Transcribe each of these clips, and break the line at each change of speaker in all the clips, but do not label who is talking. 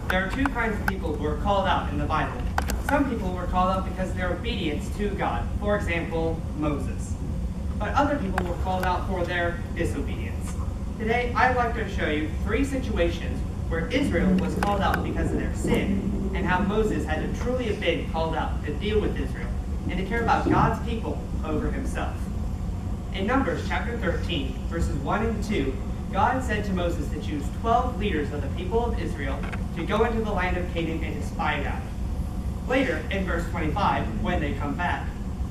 there are two kinds of people who are called out in the Bible. Some people were called out because of their obedience to God. For example, Moses. But other people were called out for their disobedience. Today, I'd like to show you 3 situations where Israel was called out because of their sin, and how Moses had to truly have been called out to deal with Israel, and to care about God's people over himself. In Numbers chapter 13, verses 1 and 2, God said to Moses to choose 12 leaders of the people of Israel to go into the land of Canaan and to spy it out. Later, in verse 25, when they come back,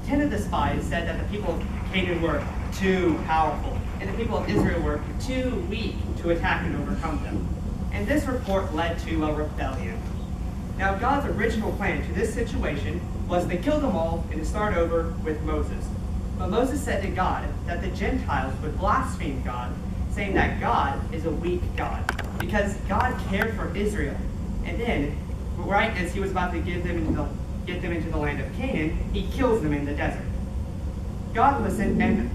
10 of the spies said that the people of Canaan were too powerful, and the people of Israel were too weak to attack and overcome them. And this report led to a rebellion. Now, God's original plan to this situation was to kill them all and to start over with Moses. But Moses said to God that the Gentiles would blaspheme God, saying that God is a weak God, because God cared for Israel. And then, right as he was about to get them into the land of Canaan, he kills them in the desert. God listened and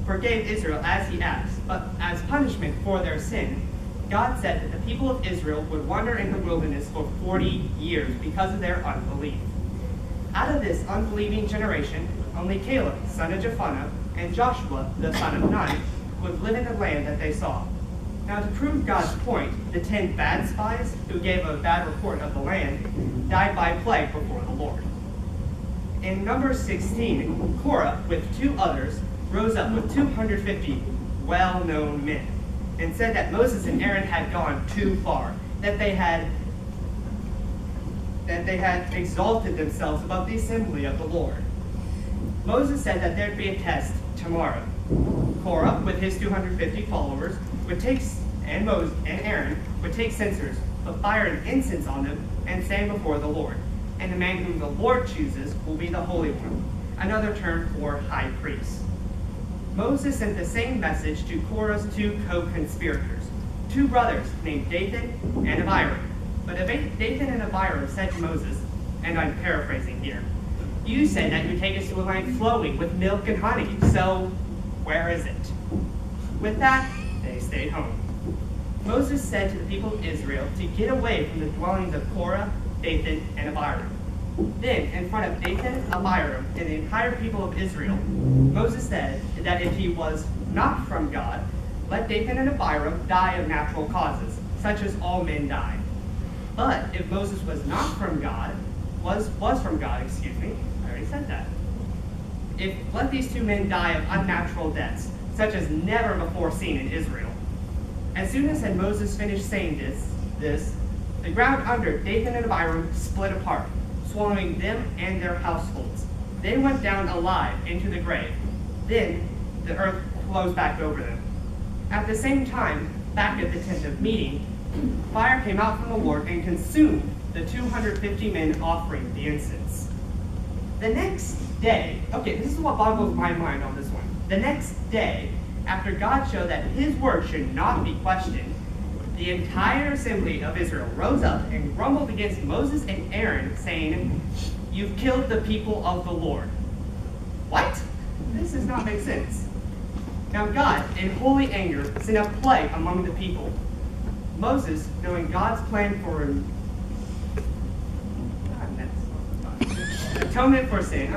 forgave Israel as he asked, but as punishment for their sin, God said that the people of Israel would wander in the wilderness for 40 years because of their unbelief. Out of this unbelieving generation, only Caleb, son of Jephunneh, and Joshua, the son of Nun, would live in the land that they saw. Now, to prove God's point, the 10 bad spies who gave a bad report of the land died by plague before the Lord. In Numbers 16, Korah, with 2 others, rose up with 250 well-known men, and said that Moses and Aaron had gone too far, that they had exalted themselves above the assembly of the Lord. Moses said that there'd be a test tomorrow. Korah, with his 250 followers, and Aaron would take censers, put fire and incense on them, and stand before the Lord. And the man whom the Lord chooses will be the Holy One, another term for high priest. Moses sent the same message to Korah's 2 co-conspirators, 2 brothers named Dathan and Abiram. But Dathan and Abiram said to Moses, and I'm paraphrasing here, "You said that you would take us to a land flowing with milk and honey, so where is it?" With that, they stayed home. Moses said to the people of Israel to get away from the dwellings of Korah, Dathan, and Abiram. Then, in front of Dathan, Abiram, and the entire people of Israel, Moses said that if he was not from God, let Dathan and Abiram die of natural causes, such as all men die. But if Moses was not from God, was from God, I already said that. Let these 2 men die of unnatural deaths, such as never before seen in Israel. As soon as had Moses finished saying this, the ground under Dathan and Abiram split apart, swallowing them and their households. They went down alive into the grave. Then the earth closed back over them. At the same time, back at the tent of meeting, fire came out from the Lord and consumed the 250 men offering the incense. The next day, this is what boggles my mind on this one. The next day, after God showed that his word should not be questioned, the entire assembly of Israel rose up and grumbled against Moses and Aaron, saying, "You've killed the people of the Lord." What? This does not make sense. Now God, in holy anger, sent a plague among the people. Moses, knowing God's plan for atonement for sin,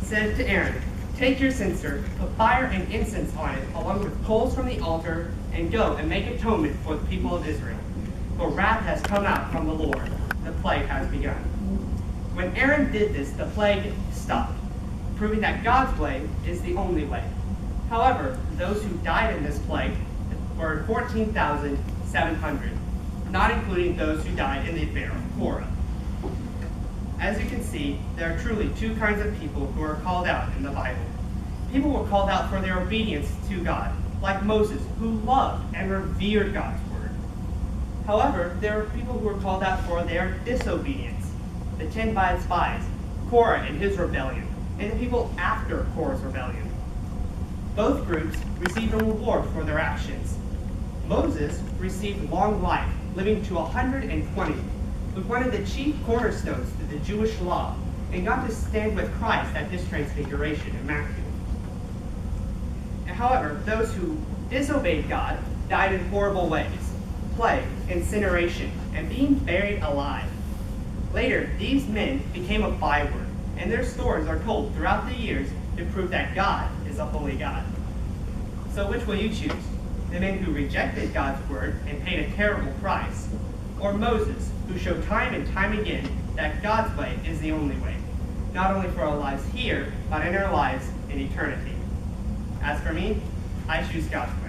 said to Aaron, "Take your censer, put fire and incense on it, along with coals from the altar, and go and make atonement for the people of Israel. For wrath has come out from the Lord. The plague has begun." When Aaron did this, the plague stopped, proving that God's way is the only way. However, those who died in this plague were 14,700, not including those who died in the affair of Korah. As you can see, there are truly 2 kinds of people who are called out in the Bible. People were called out for their obedience to God, like Moses, who loved and revered God's word. However, there are people who were called out for their disobedience. The 10 bad spies, Korah and his rebellion, and the people after Korah's rebellion. Both groups received a reward for their actions. Moses received long life, living to 120, was one of the chief cornerstones to the Jewish law, and got to stand with Christ at his transfiguration in Matthew. And however, those who disobeyed God died in horrible ways. plague, incineration, and being buried alive. Later, these men became a byword, and their stories are told throughout the years to prove that God is a holy God. So which will you choose? The men who rejected God's word and paid a terrible price, or Moses, who showed time and time again that God's way is the only way, not only for our lives here, but in our lives in eternity? As for me, I choose God's word.